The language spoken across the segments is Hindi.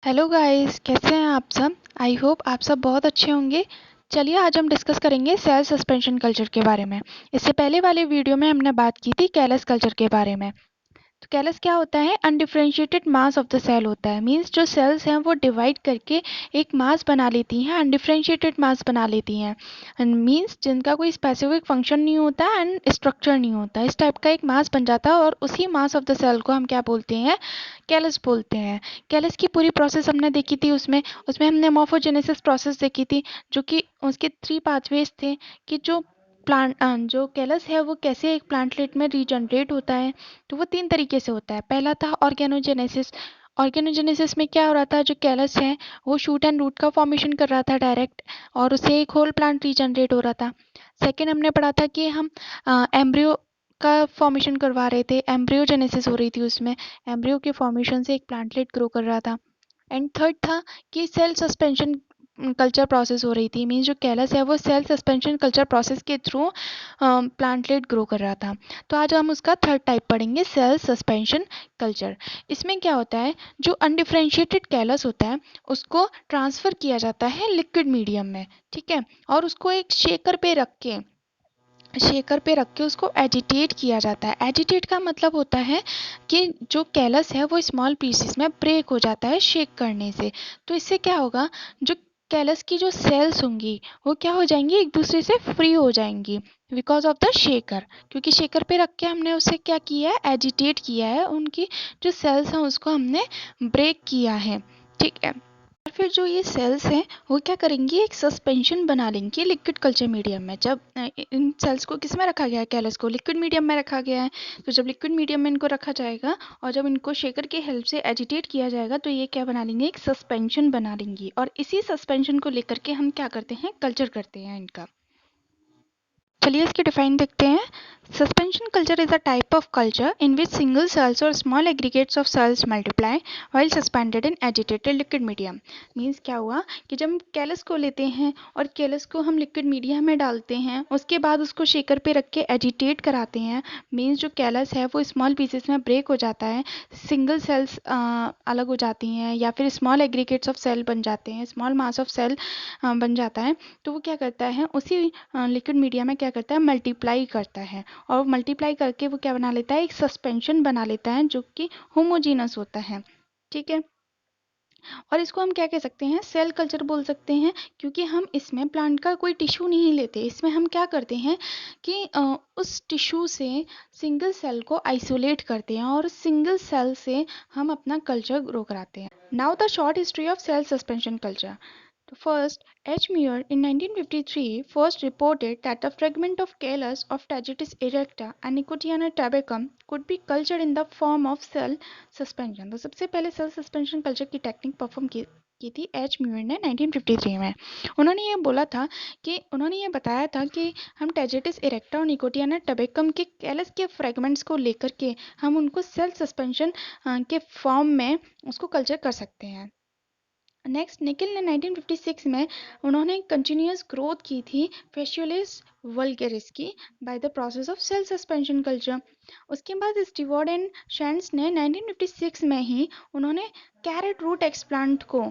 हेलो गाइस, कैसे हैं आप सब। आई होप आप सब बहुत अच्छे होंगे। चलिए आज हम डिस्कस करेंगे सेल सस्पेंशन कल्चर के बारे में। इससे पहले वाले वीडियो में हमने बात की थी कैलस कल्चर के बारे में। तो कैलस क्या होता है? Undifferentiated mass of the cell होता है। मींस जो सेल्स हैं वो डिवाइड करके एक मास बना लेती हैं, अनडिफरेंशिएटेड मास बना लेती हैं। मींस जिनका कोई स्पेसिफिक फंक्शन नहीं होता एंड स्ट्रक्चर नहीं होता, इस टाइप का एक मास बन जाता है और उसी मास ऑफ द सेल को हम क्या बोलते हैं? कैलस बोलते हैं। कैलस की पूरी प्रोसेस हमने देखी थी। उसमें उसमें हमने मॉर्फोजेनेसिस प्रोसेस देखी थी, जो कि उसके 3 पाथवेज थे कि जो कैलस है वो कैसे एक प्लांटलेट में रीजनरेट होता है। तो वो 3 तरीके से होता है। पहला था ऑर्गेनोजेनेसिस। ऑर्गेनोजेनेसिस में क्या हो रहा था? जो कैलस है वो शूट एंड रूट का फॉर्मेशन कर रहा था डायरेक्ट, और उससे एक होल प्लांट रीजनरेट हो रहा था। सेकेंड हमने पढ़ा था कि हम एम्ब्रियो का फॉर्मेशन करवा रहे थे, एम्ब्रियोजेनेसिस हो रही थी उसमें। एम्ब्रियो के फॉर्मेशन से एक प्लांटलेट ग्रो कर रहा था। एंड थर्ड था कि सेल सस्पेंशन कल्चर प्रोसेस हो रही थी। मीन्स जो कैलस है वो सेल सस्पेंशन कल्चर प्रोसेस के थ्रू प्लांटलेट ग्रो कर रहा था। तो आज हम उसका थर्ड टाइप पढ़ेंगे, सेल सस्पेंशन कल्चर। इसमें क्या होता है? जो अनडिफरेंशिएटेड कैलस होता है उसको ट्रांसफ़र किया जाता है लिक्विड मीडियम में, ठीक है। और उसको एक शेकर पे रख के उसको एजिटेट किया जाता है। एजिटेट का मतलब होता है कि जो कैलस है वो स्मॉल पीसेस में ब्रेक हो जाता है शेक करने से। तो इससे क्या होगा? जो कैलस की जो सेल्स होंगी वो क्या हो जाएंगी? एक दूसरे से फ्री हो जाएंगी बिकॉज ऑफ द शेकर। क्योंकि शेकर पे रख के हमने उसे क्या किया है? एजिटेट किया है। उनकी जो सेल्स हैं उसको हमने ब्रेक किया है, ठीक है। और फिर जो ये सेल्स हैं वो क्या करेंगी? एक सस्पेंशन बना लेंगी लिक्विड कल्चर मीडियम में। जब इन सेल्स को किस में रखा गया है? कैलस को लिक्विड मीडियम में रखा गया है। तो जब लिक्विड मीडियम में इनको रखा जाएगा और जब इनको शेकर की हेल्प से एजिटेट किया जाएगा तो ये क्या बना लेंगे? एक सस्पेंशन बना लेंगी। और इसी सस्पेंशन को लेकर के हम क्या करते हैं? कल्चर करते हैं इनका। चलिए इसकी डिफाइन देखते हैं। Suspension culture is a type of culture in which single cells और small aggregates of cells multiply while suspended in agitated liquid medium. Means क्या हुआ कि जब हम कैलस को लेते हैं और कैलस को हम लिक्विड मीडियम में डालते हैं, उसके बाद उसको शेकर पे रख के एजिटेट कराते हैं। मीन्स जो कैलस है वो स्मॉल पीसेस में ब्रेक हो जाता है, सिंगल सेल्स अलग हो जाती हैं या फिर स्मॉल एग्रीगेट्स ऑफ सेल बन जाते हैं, स्मॉल मास ऑफ सेल बन जाता है। तो वो क्या करता है? उसी लिक्विड मीडियम में क्या करता है? मल्टीप्लाई करता है। और मल्टीप्लाई करके वो क्या बना लेता है? एक सस्पेंशन बना लेता है जो कि होमोजीनस होता है, ठीक है। और इसको हम क्या कह सकते हैं? सेल कल्चर बोल सकते हैं। क्योंकि हम इसमें प्लांट का कोई टिश्यू नहीं लेते, इसमें हम क्या करते हैं कि उस टिश्यू से सिंगल सेल को आइसोलेट करते हैं और सिंगल सेल से हम अपना कल्चर ग्रो कराते हैं। Now the short history of cell suspension culture. First, H. Muir in 1953 first reported that a fragment of callus of Tagetes erecta and Nicotiana tabacum could be cultured in the form of cell suspension। तो सबसे पहले सेल सस्पेंशन कल्चर की टेक्निक परफॉर्म की थी एच म्यूर ने 1953 में। उन्होंने ये बताया था कि हम टेजेटिस इरेक्टा और निकोटियाना टबेकम के कैलस के फ्रेगमेंट्स को लेकर के हम उनको सेल सस्पेंशन के फॉर्म में उसको कल्चर कर सकते हैं। नेक्स्ट, निकिल ने 1956 में उन्होंने कंटिन्यूस ग्रोथ की थी फेशियोलिस वल्गेरिस की by the process of cell suspension culture. उसके बाद स्टीवर्ड एंड शैंस ने 1956 में ही उन्होंने कैरेट रूट एक्सप्लांट को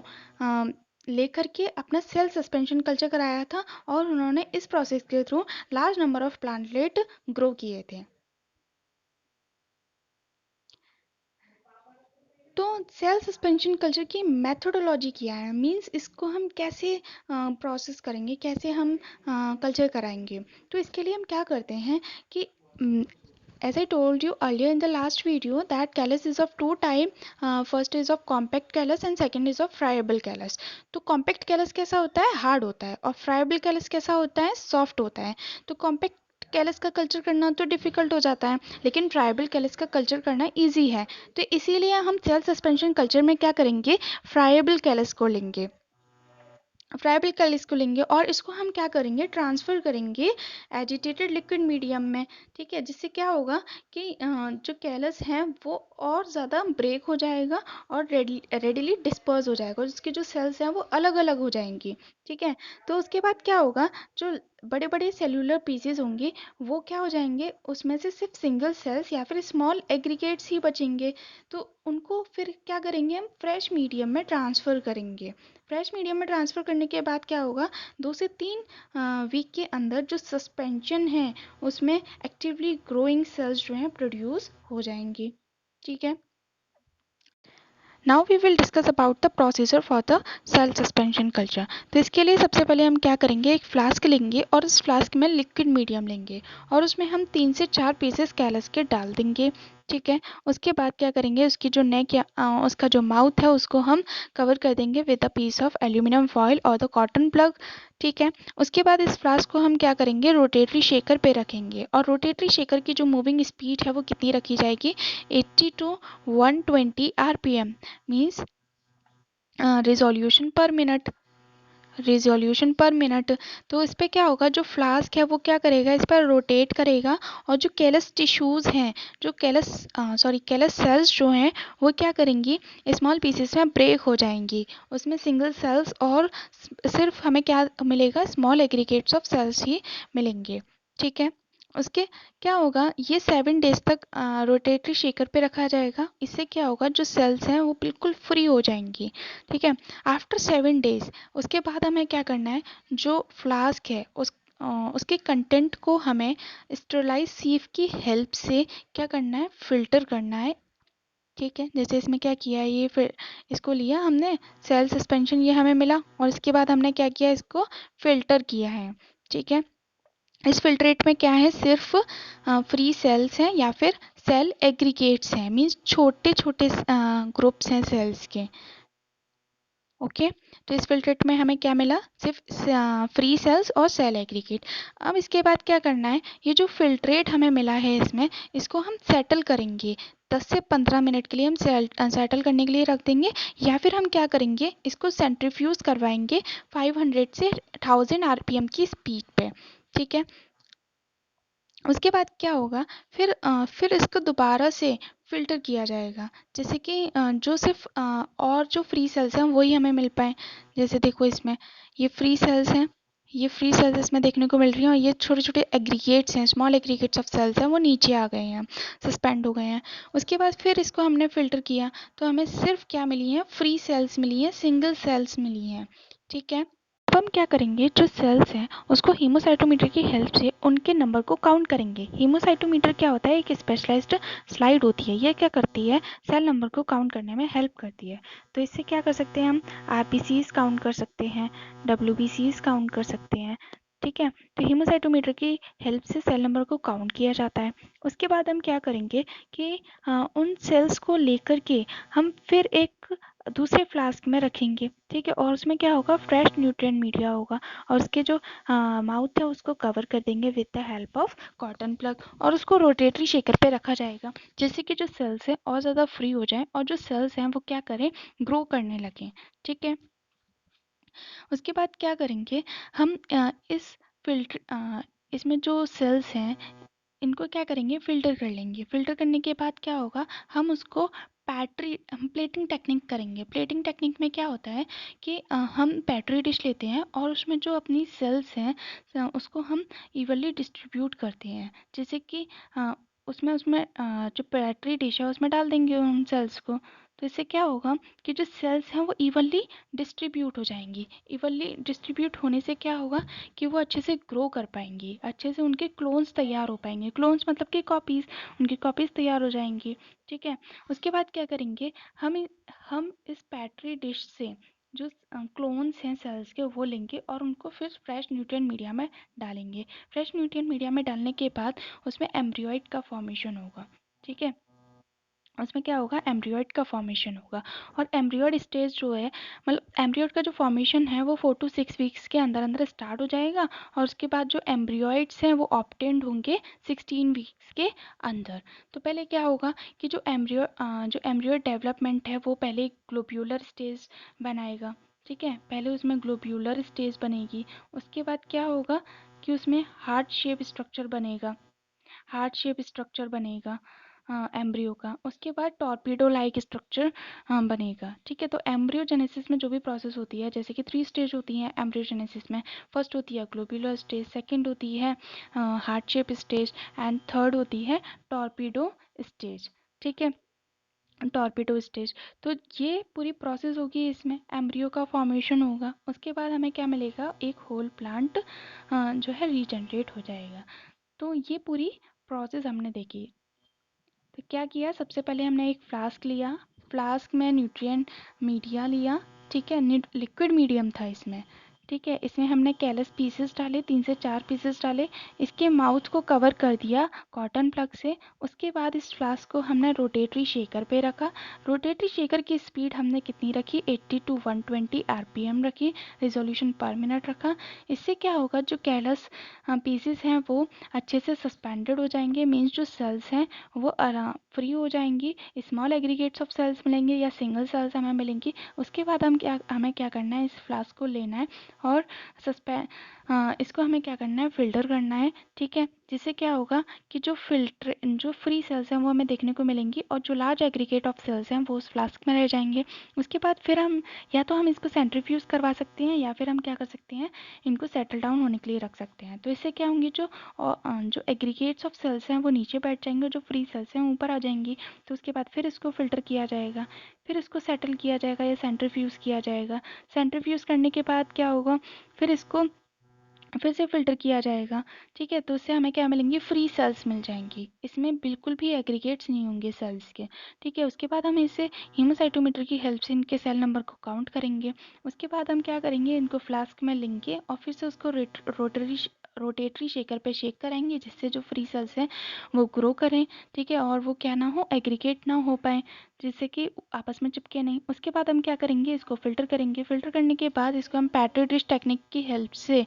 लेकर के अपना सेल सस्पेंशन कल्चर कराया था और उन्होंने इस प्रोसेस के through large number of plantlet grow किए थे। तो सेल सस्पेंशन कल्चर की मेथोडोलॉजी क्या है? मींस इसको हम कैसे प्रोसेस करेंगे, कैसे हम कल्चर कराएंगे। तो इसके लिए हम क्या करते हैं कि as I told you earlier in the last video that callus is of two type, first is of compact callus and second is of friable callus। तो compact callus कैसा होता है? हार्ड होता है। और friable callus कैसा होता है? सॉफ्ट होता है। तो compact कैलस का कल्चर करना तो डिफ़िकल्ट हो जाता है, लेकिन ट्राइबल कैलस का कल्चर करना इजी है। तो इसीलिए हम सेल सस्पेंशन कल्चर में क्या करेंगे? फ्राइबल कैलस को लेंगे। फ्राइबल कैलस को लेंगे और इसको हम क्या करेंगे? ट्रांसफ़र करेंगे एजिटेटेड लिक्विड मीडियम में, ठीक है। जिससे क्या होगा कि जो कैलस है वो और ज़्यादा ब्रेक हो जाएगा और रेडिली डिस्पर्स हो जाएगा और उसके जो सेल्स हैं वो अलग अलग हो जाएंगी, ठीक है। तो उसके बाद क्या होगा? जो बड़े बड़े सेल्यूलर पीसेस होंगे वो क्या हो जाएंगे, उसमें से सिर्फ सिंगल सेल्स या फिर स्मॉल एग्रीगेट्स ही बचेंगे। तो उनको फिर क्या करेंगे, हम फ्रेश मीडियम में ट्रांसफ़र करेंगे। फ्रेश मीडियम में ट्रांसफ़र करने के बाद क्या होगा, 2 से 3 वीक के अंदर जो सस्पेंशन है उसमें एक्टिवली ग्रोइंग सेल्स जो हैं प्रोड्यूस हो जाएंगी। ठीक है। Now we will discuss about the procedure for the cell suspension culture. तो इसके लिए सबसे पहले हम क्या करेंगे, एक फ्लास्क लेंगे और उस फ्लास्क में लिक्विड मीडियम लेंगे और उसमें हम 3 से 4 पीसेस कैलस के डाल देंगे। ठीक है। उसके बाद क्या करेंगे, उसकी जो नेक या उसका जो माउथ है उसको हम कवर कर देंगे with a piece of aluminium foil और द कॉटन प्लग। ठीक है। उसके बाद इस फ्लास्क को हम क्या करेंगे, रोटेटरी शेकर पे रखेंगे और रोटेटरी शेकर की जो मूविंग स्पीड है वो कितनी रखी जाएगी, 80 to 120 RPM, means resolution per minute. तो इस पे क्या होगा, जो फ्लास्क है वो क्या करेगा, इस पर रोटेट करेगा और जो कैलस टिश्यूज़ हैं, जो कैलस सेल्स जो हैं वो क्या करेंगी, स्मॉल पीसेस में ब्रेक हो जाएंगी। उसमें सिंगल सेल्स और सिर्फ हमें क्या मिलेगा, स्मॉल एग्रीगेट्स ऑफ सेल्स ही मिलेंगे। ठीक है। उसके क्या होगा, ये 7 डेज तक रोटेटरी शेकर पे रखा जाएगा। इससे क्या होगा, जो सेल्स हैं वो बिल्कुल फ्री हो जाएंगी। ठीक है। आफ्टर 7 डेज उसके बाद हमें क्या करना है, जो फ्लास्क है उसके कंटेंट को हमें स्टेरलाइज सीव की हेल्प से क्या करना है, फिल्टर करना है। ठीक है। जैसे इसमें क्या किया है, ये फिर इसको लिया हमने, सेल सस्पेंशन ये हमें मिला और इसके बाद हमने क्या किया, इसको फिल्टर किया है। ठीक है। इस फिल्ट्रेट में क्या है, सिर्फ फ्री सेल्स हैं या फिर सेल एग्रीगेट्स हैं, मीन्स छोटे छोटे ग्रुप्स हैं सेल्स के। ओके। तो इस फिल्ट्रेट में हमें क्या मिला, सिर्फ फ्री सेल्स और सेल एग्रीगेट। अब इसके बाद क्या करना है, ये जो फिल्ट्रेट हमें मिला है इसमें, इसको हम सेटल करेंगे। 10 से 15 मिनट के लिए हम सेटल करने के लिए रख देंगे, या फिर हम क्या करेंगे, इसको सेंट्रीफ्यूज करवाएंगे 500 से 1000 आरपीएम की स्पीड पे। ठीक है। उसके बाद क्या होगा, फिर इसको दोबारा से फ़िल्टर किया जाएगा, जैसे कि जो सिर्फ और जो फ्री सेल्स हैं वही हमें मिल पाए। जैसे देखो इसमें ये फ्री सेल्स हैं, ये फ्री सेल्स इसमें देखने को मिल रही हैं और ये छोटे छोटे एग्रीगेट्स हैं, स्मॉल एग्रीगेट्स ऑफ सेल्स हैं, वो नीचे आ गए हैं, सस्पेंड हो गए हैं। उसके बाद फिर इसको हमने फ़िल्टर किया तो हमें सिर्फ क्या मिली हैं, फ्री सेल्स मिली हैं, सिंगल सेल्स मिली हैं। ठीक है। अब हम क्या करेंगे, जो सेल्स हैं उसको हीमोसाइटोमीटर की हेल्प से उनके नंबर को काउंट करेंगे। हीमोसाइटोमीटर क्या होता है, एक स्पेशलाइज्ड स्लाइड होती है, ये क्या करती है, सेल नंबर को काउंट करने में हेल्प करती है। तो इससे क्या कर सकते हैं, हम आरबीसीज काउंट कर सकते हैं, डब्ल्यूबीसीज काउंट कर सकते हैं। ठीक है। तो हीमोसाइटोमीटर की हेल्प से सेल नंबर को काउंट किया जाता है। उसके बाद हम क्या करेंगे कि उन सेल्स को लेकर के हम फिर एक दूसरे फ्लास्क में रखेंगे। ठीक है। और उसमें क्या होगा, फ्रेश न्यूट्रिएंट मीडिया होगा और उसके जो माउथ है उसको कवर कर देंगे with the help of cotton plug और उसको रोटेटरी शेकर पे रखा जाएगा, जिससे कि जो सेल्स हैं और ज़्यादा फ्री हो जाएं और जो सेल्स हैं वो क्या करें, ग्रो करने लगें। ठीक है। उसके बाद क्या करेंगे, हम इस फिल्टर इसमें जो सेल्स हैं इनको क्या करेंगे, फ़िल्टर कर लेंगे। फ़िल्टर करने के बाद क्या होगा, हम उसको हम प्लेटिंग टेक्निक करेंगे। प्लेटिंग टेक्निक में क्या होता है कि हम पेट्री डिश लेते हैं और उसमें जो अपनी सेल्स हैं उसको हम इवनली डिस्ट्रीब्यूट करते हैं। जैसे कि उसमें उसमें जो पेट्री डिश है उसमें डाल देंगे उन सेल्स को। तो इससे क्या होगा कि जो सेल्स हैं वो इवनली डिस्ट्रीब्यूट हो जाएंगी। इवनली डिस्ट्रीब्यूट होने से क्या होगा कि वो अच्छे से ग्रो कर पाएंगी, अच्छे से उनके क्लोन्स तैयार हो पाएंगे। क्लोन्स मतलब कि कॉपीज़, उनकी कॉपीज़ तैयार हो जाएंगी। ठीक है। उसके बाद क्या करेंगे, हम इस पैट्री डिश से जो क्लोन्स हैं सेल्स के वो लेंगे और उनको फिर फ्रेश न्यूट्रिएंट मीडिया में डालेंगे। फ्रेश न्यूट्रिएंट मीडिया में डालने के बाद उसमें एम्ब्रियोइड का फॉर्मेशन होगा। ठीक है। उसमें क्या होगा, एम्ब्रियोइड का फॉर्मेशन होगा और एम्ब्रियोइड स्टेज जो है, मतलब एम्ब्रियोइड का जो फॉर्मेशन है वो 4 to 6 वीक्स के अंदर अंदर स्टार्ट हो जाएगा और उसके बाद जो एम्ब्रियोइड्स हैं वो ऑब्टेन्ड होंगे 16 वीक्स के अंदर। तो पहले क्या होगा कि जो एम्ब्रियोइड डेवलपमेंट है वो पहले ग्लोब्यूलर स्टेज बनाएगा। ठीक है। पहले उसमें ग्लोब्यूलर स्टेज बनेगी। उसके बाद क्या होगा कि उसमें हार्ट शेप स्ट्रक्चर बनेगा। एम्ब्रियो का। उसके बाद टॉर्पीडो लाइक स्ट्रक्चर बनेगा। ठीक है, तो एम्ब्रियोजेनेसिस में जो भी प्रोसेस होती है, जैसे कि 3 स्टेज होती हैं एम्ब्रियोजेनेसिस में। फर्स्ट होती है ग्लोब्यूलर स्टेज, सेकंड होती है heart shape stage and third होती है टॉर्पीडो स्टेज। ठीक है, टॉर्पीडो स्टेज। तो ये पूरी प्रोसेस होगी, इसमें एम्ब्रियो का फॉर्मेशन होगा। उसके बाद हमें क्या मिलेगा, एक होल प्लांट जो है रीजनरेट हो जाएगा। तो ये पूरी प्रोसेस हमने देखी। तो क्या किया, सबसे पहले हमने एक फ्लास्क लिया, फ्लास्क में न्यूट्रिएंट मीडिया लिया। ठीक है, लिक्विड मीडियम था इसमें। ठीक है, इसमें हमने कैलस पीसेस डाले, 3 से 4 पीसेस डाले। इसके माउथ को कवर कर दिया कॉटन प्लग से। उसके बाद इस फ्लास्क को हमने रोटेटरी शेकर पे रखा। रोटेटरी शेकर की स्पीड हमने कितनी रखी, 80 to 120 आरपीएम रखी। रिजोल्यूशन पर मिनट रखा। इससे क्या होगा, जो कैलस पीसेस हैं वो अच्छे से सस्पेंडेड हो जाएंगे, मीन्स जो सेल्स हैं वो आराम फ्री हो जाएंगी। स्मॉल एग्रीगेट्स ऑफ सेल्स मिलेंगे या सिंगल सेल्स हमें मिलेंगी। उसके बाद हमें क्या करना है, इस फ्लास्क को लेना है और इसको हमें क्या करना है, फिल्टर करना है। ठीक है, जिससे क्या होगा कि जो फ्री सेल्स हैं वो हमें देखने को मिलेंगी और जो लार्ज एग्रीगेट ऑफ सेल्स हैं वो उस फ्लास्क में रह जाएंगे। उसके बाद फिर हम या तो हम इसको सेंट्रीफ्यूज करवा सकते हैं या फिर हम क्या कर सकते हैं, इनको सेटल डाउन होने के लिए रख सकते हैं। तो इससे क्या होंगी, जो एग्रीगेट्स ऑफ सेल्स हैं वो नीचे बैठ जाएंगे, जो फ्री सेल्स हैं ऊपर आ जाएंगी। तो उसके बाद फिर इसको फिल्टर किया जाएगा, फिर इसको सेटल किया जाएगा या सेंट्रीफ्यूज किया जाएगा। सेंट्रीफ्यूज करने के बाद क्या होगा, फिर इसको फिर से फिल्टर किया जाएगा। ठीक है, तो उससे हमें क्या मिलेंगी, फ्री सेल्स मिल जाएंगी। इसमें बिल्कुल भी एग्रीगेट्स नहीं होंगे सेल्स के। ठीक है, उसके बाद हम इसे हीमोसाइटोमीटर की हेल्प से इनके सेल नंबर को काउंट करेंगे। उसके बाद हम क्या करेंगे, इनको फ्लास्क में लेंगे और फिर से उसको रोटेटरी शेकर पे शेक कराएंगे, जिससे जो फ्री सेल्स हैं वो ग्रो करें। ठीक है, और वो क्या ना हो, एग्रीगेट ना हो पाए, जिससे कि आपस में चिपके नहीं। उसके बाद हम क्या करेंगे, इसको फिल्टर करेंगे। फिल्टर करने के बाद इसको हम पेट्री डिश टेक्निक की हेल्प से,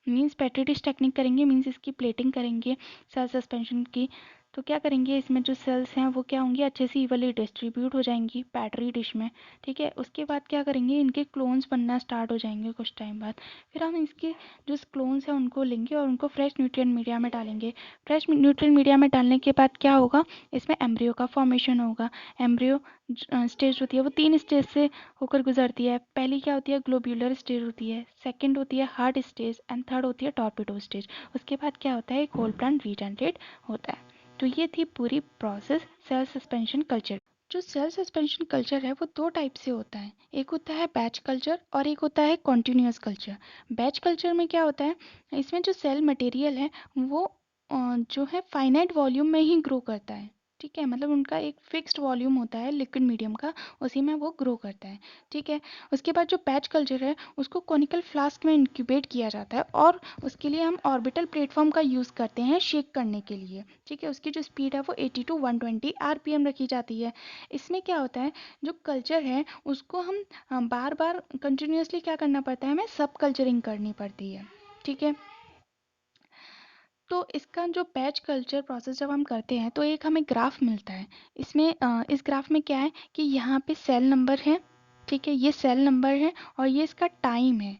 मीन्स पेट्री डिश टेक्निक करेंगे, मीन्स इसकी प्लेटिंग करेंगे सेल सस्पेंशन की। तो क्या करेंगे, इसमें जो सेल्स हैं वो क्या होंगी, अच्छे से इवनली डिस्ट्रीब्यूट हो जाएंगी पेट्री डिश में। ठीक है, उसके बाद क्या करेंगे, इनके क्लोन्स बनना स्टार्ट हो जाएंगे कुछ टाइम बाद। फिर हम इसके जो क्लोन्स हैं उनको लेंगे और उनको फ्रेश न्यूट्रिएंट मीडिया में डालेंगे। फ्रेश न्यूट्रिएंट मीडिया में डालने के बाद क्या होगा, इसमें एम्ब्रियो का फॉर्मेशन होगा। एम्ब्रियो स्टेज होती है वो 3 स्टेज से होकर गुजरती है। पहली क्या होती है, ग्लोब्यूलर स्टेज होती है, सेकंड होती है हार्ट स्टेज एंड थर्ड होती है टॉर्पेडो स्टेज। उसके बाद क्या होता है, एक होल प्लांट रीजनरेट होता है। तो ये थी पूरी प्रोसेस सेल सस्पेंशन कल्चर। जो सेल सस्पेंशन कल्चर है वो 2 टाइप से होता है, एक होता है बैच कल्चर और एक होता है कॉन्टिन्यूस कल्चर। बैच कल्चर में क्या होता है, इसमें जो सेल मटेरियल है वो जो है फाइनाइट वॉल्यूम में ही ग्रो करता है। ठीक है, मतलब उनका एक फिक्स्ड वॉल्यूम होता है लिक्विड मीडियम का, उसी में वो ग्रो करता है। ठीक है, उसके बाद जो बैच कल्चर है उसको कॉनिकल फ्लास्क में इंक्यूबेट किया जाता है और उसके लिए हम ऑर्बिटल प्लेटफॉर्म का यूज़ करते हैं शेक करने के लिए। ठीक है, उसकी जो स्पीड है वो 80 to 120 आरपीएम रखी जाती है। इसमें क्या होता है, जो कल्चर है उसको हम बार बार कंटिन्यूसली क्या करना पड़ता है, हमें सब कल्चरिंग करनी पड़ती है। ठीक है, तो इसका जो बैच कल्चर प्रोसेस जब हम करते हैं तो एक हमें ग्राफ मिलता है। इसमें इस ग्राफ में क्या है कि यहाँ पे सेल नंबर है। ठीक है, ये सेल नंबर है और ये इसका टाइम है।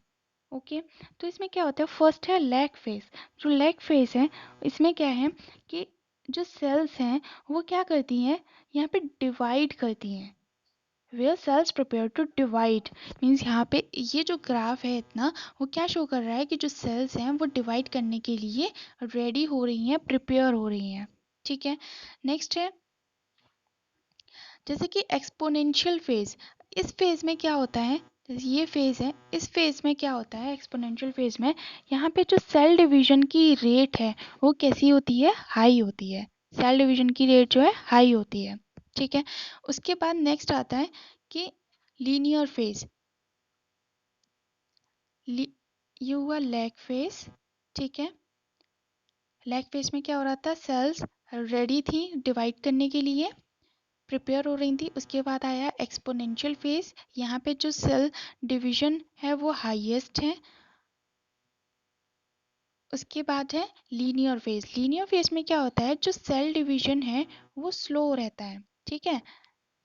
ओके, तो इसमें क्या होता है, फर्स्ट है लैग फेज। जो लैग फेज है इसमें क्या है कि जो सेल्स हैं वो क्या करती हैं, यहाँ पे डिवाइड करती हैं। Where cells prepare to divide, means यहाँ पे ये जो ग्राफ है इतना, वो क्या शो कर रहा है कि जो सेल्स हैं वो डिवाइड करने के लिए रेडी हो रही हैं, प्रिपेयर हो रही हैं। ठीक है, नेक्स्ट है जैसे कि एक्सपोनेंशियल फेज। इस फेज में क्या होता है, जैसे ये फेज है, इस फेज में क्या होता है, एक्सपोनेंशियल फेज में यहाँ पे जो सेल डिवीजन की रेट है वो कैसी होती है, हाई होती है। सेल डिवीजन की रेट जो है हाई होती है। ठीक है, उसके बाद नेक्स्ट आता है कि लीनियर फेज। ये हुआ लैग फेज। ठीक है, लैग फेज में क्या हो रहा था, सेल्स रेडी थी डिवाइड करने के लिए, प्रिपेयर हो रही थी। उसके बाद आया एक्सपोनेंशियल फेज, यहाँ पे जो सेल डिवीजन है वो हाईएस्ट है। उसके बाद है लीनियर फेज। लीनियर फेज में क्या होता है, जो सेल डिवीजन है वो स्लो रहता है। ठीक है,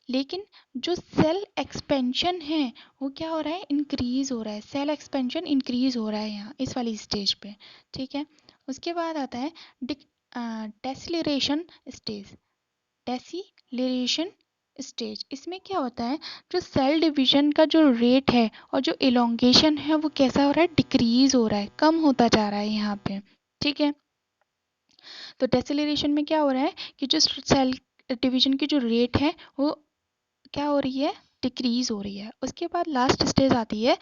लेकिन जो सेल एक्सपेंशन है वो क्या हो रहा है, इंक्रीज हो रहा है। सेल एक्सपेंशन इंक्रीज हो रहा है यहाँ इस वाली स्टेज पे। ठीक है, उसके बाद आता है डेसिलरेशन स्टेज। डेसिलेशन स्टेज। इसमें क्या होता है, जो सेल डिवीजन का जो रेट है और जो इलोंगेशन है वो कैसा हो रहा है, डिक्रीज हो रहा है, कम होता जा रहा है यहाँ पे। ठीक है, तो डेसिलेशन में क्या हो रहा है कि जो सेल डिवीजन की जो रेट है वो क्या हो रही है, डिक्रीज हो रही है। उसके बाद लास्ट स्टेज आती है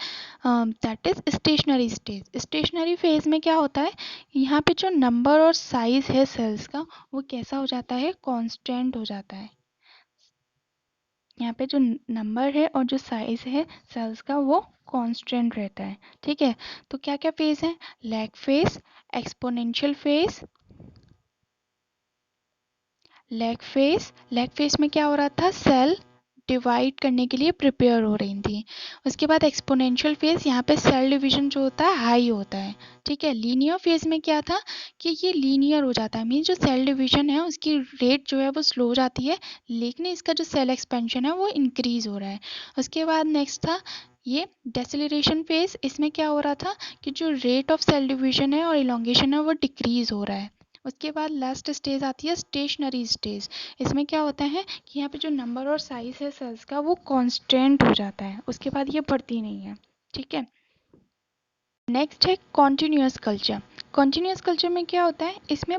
that is stationary stage. Stationary phase में क्या होता है, यहाँ पे जो नंबर और साइज है सेल्स का वो कैसा हो जाता है, कांस्टेंट हो जाता है। यहाँ पे जो नंबर है और जो साइज है सेल्स का वो कांस्टेंट रहता है। ठीक है, तो क्या क्या फेज है, lag phase, exponential phase, lag phase में क्या हो रहा था, सेल डिवाइड करने के लिए प्रिपेयर हो रही थी। उसके बाद एक्सपोनेंशियल फेज, यहाँ पे सेल डिवीजन जो होता है हाई होता है। ठीक है, लीनियर फेज में क्या था कि ये लीनियर हो जाता है, मीन जो सेल डिवीजन है उसकी रेट जो है वो स्लो हो जाती है, लेकिन इसका जो सेल एक्सपेंशन है वो इंक्रीज हो रहा है। उसके बाद नेक्स्ट था ये डेसिलरेशन फेज। इसमें क्या हो रहा था कि जो रेट ऑफ सेल डिवीजन है और इलोंगेशन है वो डिक्रीज हो रहा है। उसके बाद लास्ट स्टेज आती है स्टेशनरी स्टेज। इसमें क्या होता है कि यहाँ पे जो नंबर और साइज है सेल्स का वो कांस्टेंट हो जाता है, उसके बाद ये बढ़ती नहीं है। ठीक है, नेक्स्ट है कॉन्टिन्यूस कल्चर। कॉन्टिन्यूस कल्चर में क्या होता है, इसमें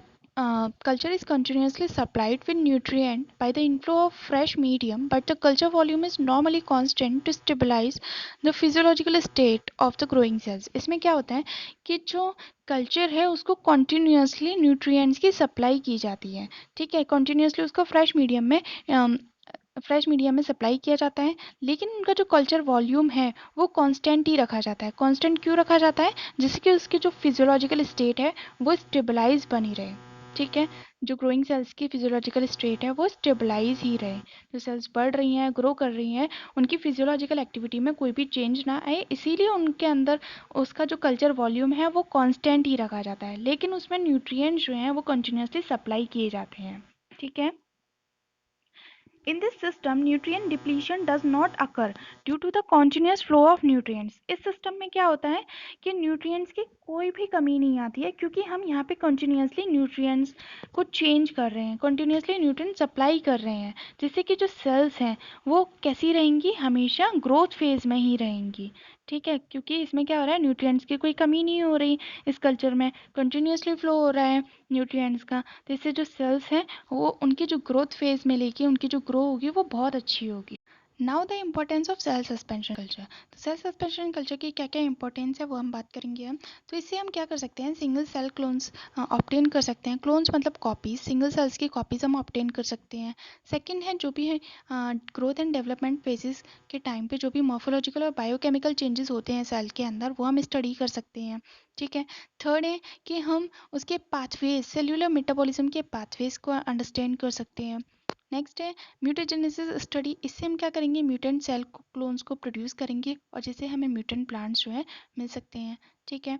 culture is continuously supplied with nutrient by the inflow of fresh medium, but the culture volume is normally constant to stabilize the physiological state of the growing cells. इसमें क्या होता है कि जो कल्चर है उसको कॉन्टिन्यूसली न्यूट्रिएंट्स की सप्लाई की जाती है। ठीक है, कॉन्टिन्यूसली उसको फ्रेश मीडियम में सप्लाई किया जाता है, लेकिन उनका जो कल्चर वॉल्यूम है वो कांस्टेंट ही रखा जाता है। कांस्टेंट क्यों रखा जाता है, जिससे कि उसकी जो फिजियोलॉजिकल स्टेट है वो स्टेबलाइज बनी रहे। ठीक है, जो ग्रोइंग सेल्स की फिजियोलॉजिकल स्टेट है वो स्टेबलाइज ही रहे, जो सेल्स बढ़ रही हैं ग्रो कर रही हैं उनकी फिजियोलॉजिकल एक्टिविटी में कोई भी चेंज ना आए, इसीलिए उनके अंदर उसका जो कल्चर वॉल्यूम है वो कांस्टेंट ही रखा जाता है, लेकिन उसमें न्यूट्रिएंट्स जो हैं वो कंटिन्यूसली सप्लाई किए जाते हैं। ठीक है, in this system, nutrient depletion does not occur due to the continuous flow of nutrients. इस सिस्टम में क्या होता है कि न्यूट्रिएंट्स की कोई भी कमी नहीं आती है, क्योंकि हम यहाँ पे कंटिन्यूसली न्यूट्रिएंट्स को चेंज कर रहे हैं, कंटिन्यूसली न्यूट्रिएंट सप्लाई कर रहे हैं, जिससे कि जो सेल्स हैं वो कैसी रहेंगी, हमेशा ग्रोथ फेज में ही रहेंगी। ठीक है, क्योंकि इसमें क्या हो रहा है, न्यूट्रिएंट्स की कोई कमी नहीं हो रही, इस कल्चर में कंटिन्यूसली फ्लो हो रहा है न्यूट्रिएंट्स का, तो इससे जो सेल्स हैं वो उनकी जो ग्रोथ फेज में लेके उनकी जो ग्रो होगी वो बहुत अच्छी होगी। Now the importance of cell suspension culture. तो सेल सस्पेंशन कल्चर की क्या क्या इंपॉर्टेंस है वो हम बात करेंगे हम। तो इससे हम क्या कर सकते हैं, सिंगल सेल क्लोन्स ऑब्टेन कर सकते हैं। क्लोन्स मतलब कॉपीज, सिंगल सेल्स की कॉपीज हम ऑब्टेन कर सकते हैं। सेकंड है जो भी है ग्रोथ एंड डेवलपमेंट फेजेस के टाइम पे जो भी मॉर्फोलॉजिकल और बायोकेमिकल चेंजेस होते हैं सेल के अंदर वो हम स्टडी कर सकते हैं। ठीक है, थर्ड है कि हम उसके पाथवेज, सेल्यूलर मेटाबॉलिज्म के पाथवेज को अंडरस्टैंड कर सकते हैं। नेक्स्ट है म्यूटेजेनेसिस स्टडी। इससे हम क्या करेंगे, म्यूटेंट सेल क्लोन्स को प्रोड्यूस करेंगे और जिससे हमें म्यूटेंट प्लांट्स जो है मिल सकते हैं। ठीक है,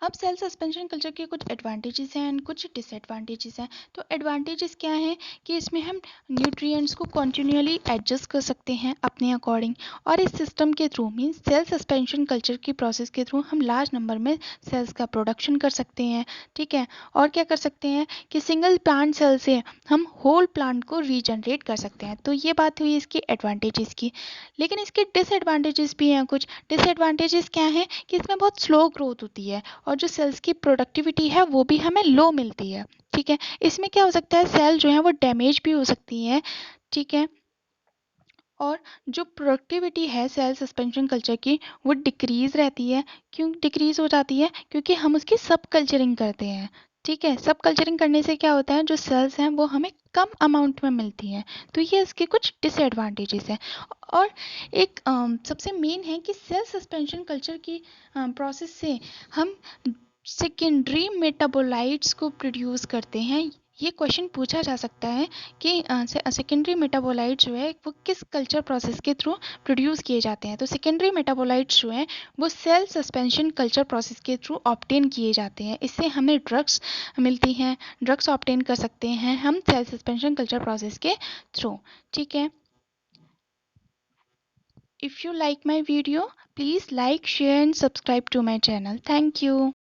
अब सेल सस्पेंशन कल्चर के कुछ एडवांटेजेस हैं एंड कुछ डिसएडवांटेजेस हैं। तो एडवांटेजेस क्या हैं कि इसमें हम न्यूट्रिएंट्स को कंटिन्यूअली एडजस्ट कर सकते हैं अपने अकॉर्डिंग, और इस सिस्टम के through means cell suspension culture की प्रोसेस के थ्रू हम लार्ज नंबर में सेल्स का प्रोडक्शन कर सकते हैं। ठीक है, और क्या कर सकते हैं कि सिंगल प्लांट सेल से हम होल प्लांट को रीजनरेट कर सकते हैं। तो ये बात हुई इसकी एडवांटेजेस की, लेकिन इसके डिसएडवांटेजेस भी हैं कुछ। डिसएडवांटेजेस क्या हैं कि इसमें बहुत स्लो ग्रोथ होती है और जो सेल्स की प्रोडक्टिविटी है वो भी हमें लो मिलती है। ठीक है, इसमें क्या हो सकता है, सेल जो है वो डैमेज भी हो सकती हैं। ठीक है, और जो प्रोडक्टिविटी है सेल सस्पेंशन कल्चर की वो डिक्रीज रहती है। क्यों डिक्रीज हो जाती है, क्योंकि हम उसकी सब कल्चरिंग करते हैं। ठीक है, सब कल्चरिंग करने से क्या होता है, जो सेल्स हैं वो हमें कम अमाउंट में मिलती हैं। तो ये इसके कुछ डिसएडवांटेजेस हैं। और एक सबसे मेन है कि सेल सस्पेंशन कल्चर की प्रोसेस से हम सेकेंडरी मेटाबोलाइट्स को प्रोड्यूस करते हैं। ये क्वेश्चन पूछा जा सकता है कि सेकेंडरी मेटाबोलाइट्स जो है वो किस कल्चर प्रोसेस के थ्रू प्रोड्यूस किए जाते हैं। तो सेकेंडरी मेटाबोलाइट्स जो हैं वो सेल सस्पेंशन कल्चर प्रोसेस के थ्रू ऑब्टेन किए जाते हैं। इससे हमें ड्रग्स मिलती हैं, ड्रग्स ऑब्टेन कर सकते हैं हम सेल सस्पेंशन कल्चर प्रोसेस के थ्रू। ठीक है, if you like my video, please like, share and subscribe to my channel. Thank you.